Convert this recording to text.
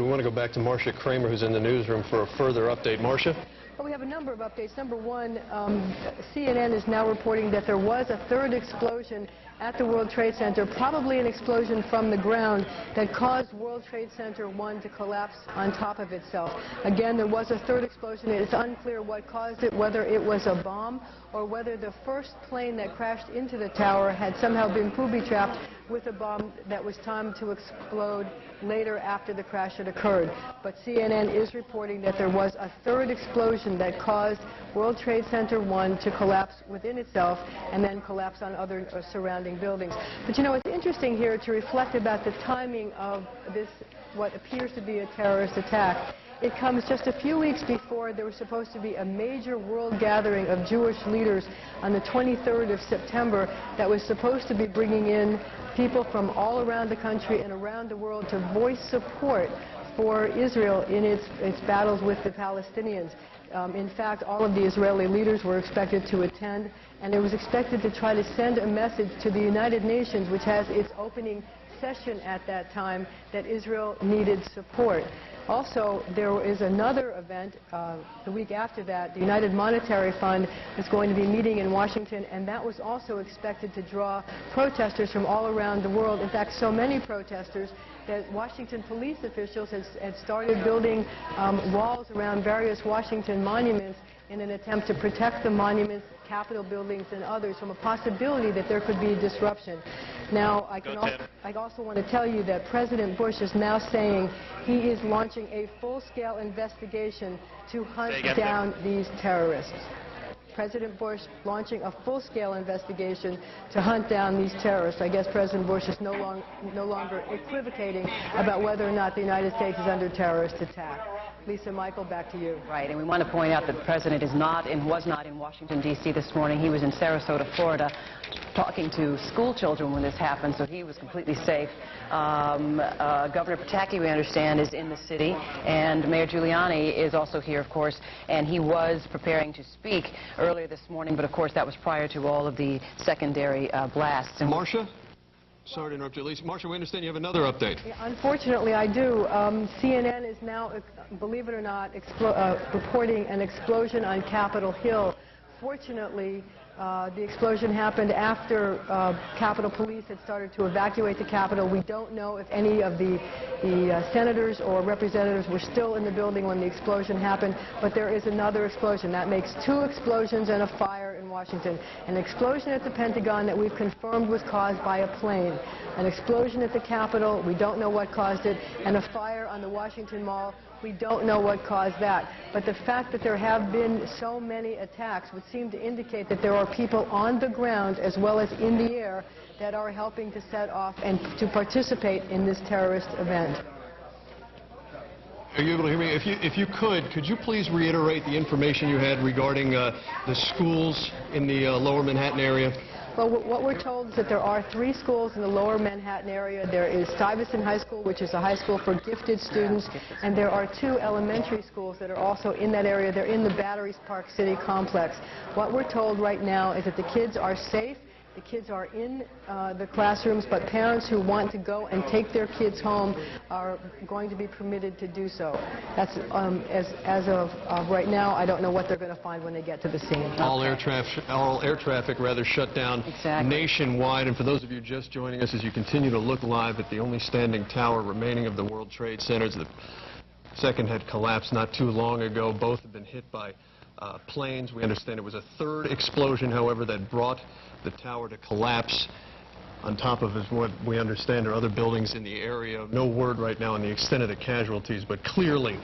We want to go back to Marcia Kramer, who's in the newsroom, for a further update. Marcia? Well, we have a number of updates. Number one, CNN is now reporting that there was a third explosion at the World Trade Center, probably an explosion from the ground that caused World Trade Center 1 to collapse on top of itself. Again, there was a third explosion. It's unclear what caused it, whether it was a bomb or whether the first plane that crashed into the tower had somehow been booby-trapped with a bomb that was timed to explode later after the crash had occurred. But CNN is reporting that there was a third explosion that caused World Trade Center 1 to collapse within itself and then collapse on other surrounding buildings. But you know, it's interesting here to reflect about the timing of this, what appears to be a terrorist attack. It comes just a few weeks before there was supposed to be a major world gathering of Jewish leaders on the 23rd of September that was supposed to be bringing in people from all around the country and around the world to voice support for Israel in its battles with the Palestinians. In fact, all of the Israeli leaders were expected to attend, and it was expected to try to send a message to the United Nations, which has its opening session at that time, that Israel needed support. Also, there is another event the week after that. The United Monetary Fund is going to be meeting in Washington, and that was also expected to draw protesters from all around the world. In fact, so many protesters that Washington police officials had started building walls around various Washington monuments in an attempt to protect the monuments, Capitol buildings, and others from a possibility that there could be disruption. Now, I also want to tell you that President Bush is now saying he is launching a full-scale investigation to hunt down these terrorists. President Bush launching a full-scale investigation to hunt down these terrorists. I guess President Bush is no longer equivocating about whether or not the United States is under terrorist attack. Lisa, Michael, back to you. Right, and we want to point out that the President was not in Washington, D.C. this morning. He was in Sarasota, Florida, talking to school children when this happened, so he was completely safe. Governor Pataki, we understand, is in the city, and Mayor Giuliani is also here, of course, and he was preparing to speak earlier this morning, but of course that was prior to all of the secondary blasts. And Marcia? Sorry to interrupt you, Lisa. Marcia, we understand you have another update. Yeah, unfortunately, I do. CNN is now, believe it or not, reporting an explosion on Capitol Hill. Fortunately, the explosion happened after Capitol Police had started to evacuate the Capitol. We don't know if any of the senators or representatives were still in the building when the explosion happened, but there is another explosion. That makes 2 explosions and a fire in Washington. An explosion at the Pentagon that we've confirmed was caused by a plane. An explosion at the Capitol, we don't know what caused it, and a fire on the Washington Mall. We don't know what caused that. But the fact that there have been so many attacks would seem to indicate that there are people on the ground as well as in the air that are helping to set off and to participate in this terrorist event. Are you able to hear me? If you could you please reiterate the information you had regarding the schools in the lower Manhattan area? Well, what we're told is that there are 3 schools in the lower Manhattan area. There is Stuyvesant High School, which is a high school for gifted students, and there are 2 elementary schools that are also in that area. They're in the Batteries Park City complex. What we're told right now is that the kids are safe. The kids are in the classrooms, but parents who want to go and take their kids home are going to be permitted to do so. That's as of right now. I don't know what they're going to find when they get to the scene. All air traffic shut down nationwide. And for those of you just joining us, as you continue to look live at the only standing tower remaining of the World Trade Centers, the second had collapsed not too long ago. Both have been hit by planes. We understand it was a third explosion, however, that brought the tower to collapse. On top of, as what we understand, are other buildings in the area. No word right now on the extent of the casualties, but clearly